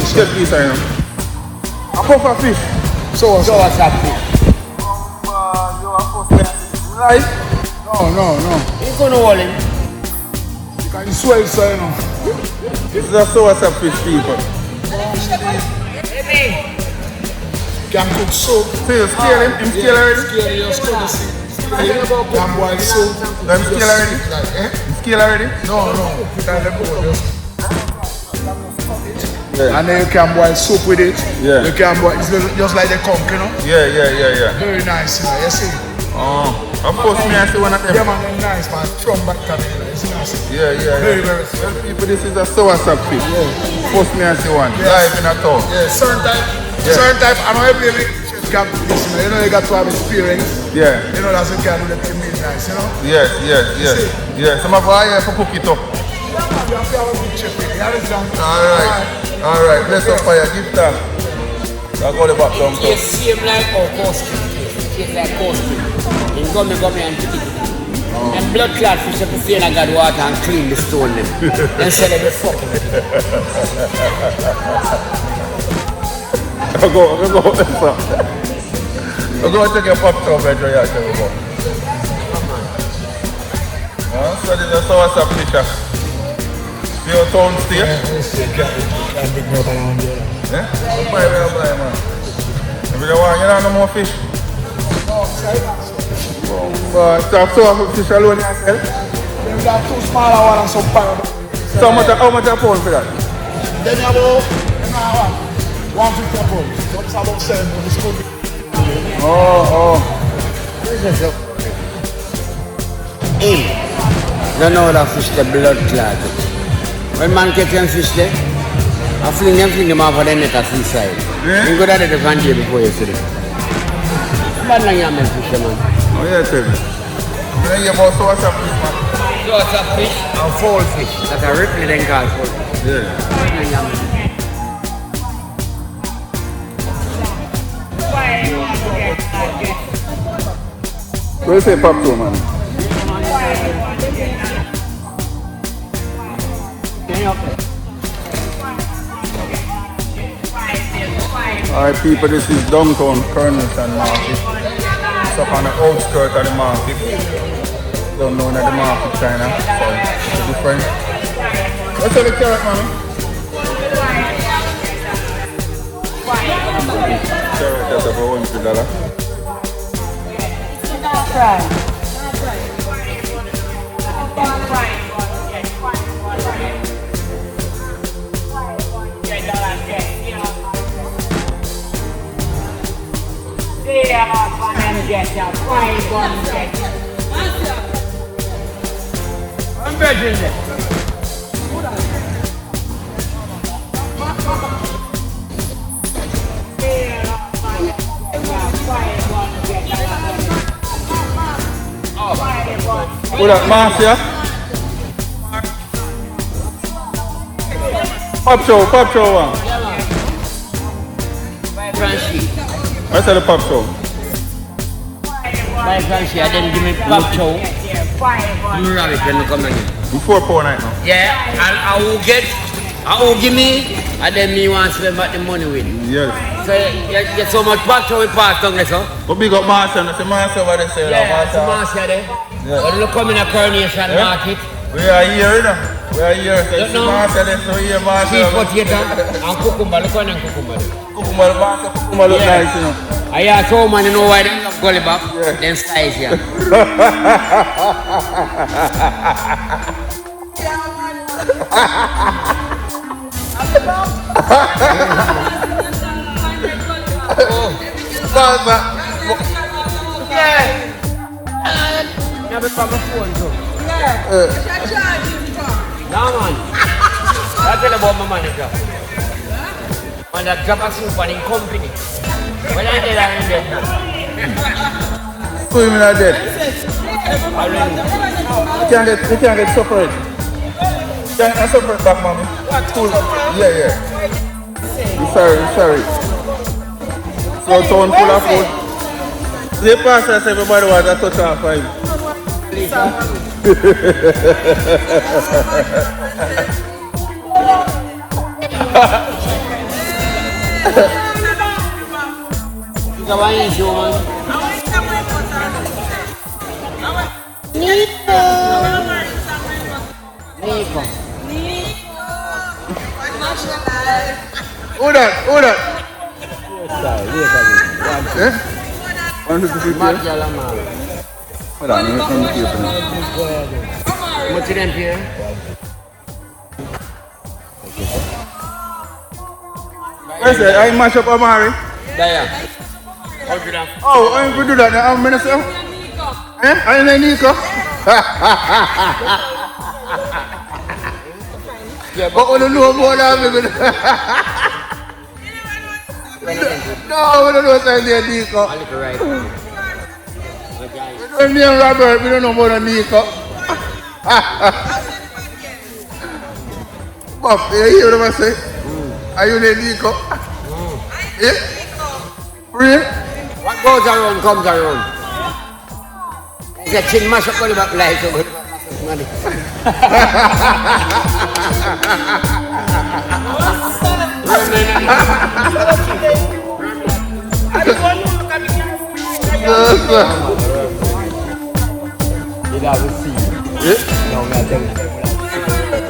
Get this, I know. A puff of fish. So what's that fish? Right? No. You couldn't hold him. You can swell, so you know. This is a source of fish, people. Can cook soup. So you scale him? Him scale already? Scale, you just cook the soup. Can boil soup. Him scale already? Him scale already? No. Put on the board. Yeah. And then you can boil soup with it. Yeah. You can boil, it's just like the conch, you know. Yeah. Very nice, you know. You see? Oh, of course, me I see one of them. Yeah, man, they're nice, man. From back to me, it's nice. Yeah. Very. Well, people, this is a source of fish. Yeah. First me I see one. Yes. Live in a town. Yeah, certain type, I know every can do this, you know, you got to have experience. Yeah. You know, that's what can do the thing really nice, you know? Yes. Some of our here for cook it up. You have to have a good chef, you understand? Alright, bless up fire, give that. I'll go the back down. It tastes same like our coast cream. It tastes like coast cream. In gummy and pick it. And blood clot fish up the face and got water and clean the stone them. Then sell them the fucking. I'll go take your pop top and try to go. So this is a source of fish. Your town stay? Can't big note around here. Yeah? I'll buy, man. If you want, you don't know more fish. So fish alone yourself? Then got two smaller ones and some pound. So how much a pound for that? Then you about 150 pounds. So it's about 7 pounds. It's good. Don't know that fish the blood clot. When man catch them fish there, I fling them off of the net at seaside. You go down to the van here before you see them. Man, I am a fish, man. Oh, yeah, tell me. Then you about source of fish, man. Source of fish and foul fish. That's a ripley then called foul fish. Yeah. What do you say, Pop, too, man? Alright, people, this is downtown Coronation Market. It's up on the outskirts of the market. Don't know that the market China, so it's different. What's the carrot, mommy? Carrot is about $100. I'm begging it. What up, Marcia? Pop show one. I said the pop show. Buy Francie and then give me pop chow. You rabbit when you come again. Before pound night now. Yeah, and I will give me, and then me want to spend back the money with. Yes. So you get so much pop chow we pass down there, so. But big up Marcia, that's the Marcia over there. Yeah, that's the Marcia there. Yeah. But look come in a Coronation Market. We are here, you know. We are here. So it's Marcia there, so here Marcia. Sweet potato and cucumber. Look on them cucumber. Cucumber look nice, you know. I hear so man, you know why they love Gully Bop? Yeah. Them size here. Yeah. Now be from my phone too. Nah man. I tell about my manager. Man that drop a soup and in company. When I did that in bed. Who you mean I dead? You can't get separate. You can't get separate back, mommy. Cool. Yeah. Sorry. So town full of food. The pastor says everybody wants a touch off for him. Ikaw ang issue man. Nico. Who that? Eh? 150. Marcia la mano. Hold on, let me keep it. What's your name here? I said, I mash up Amari. Daya. Hold it down. Oh, I'm going to do that now. I'm going to say, eh? I'm in Nico. But I don't know more than me. No, I don't know what's in there, Nico. I'll look right. We don't name Robert, we don't know more than Nico. Bob, you hear what I say? Are you named Nico? Yeah? Real? What goes around comes around. Get chin mash up on the back light over money. You know, we see. Yeah? No,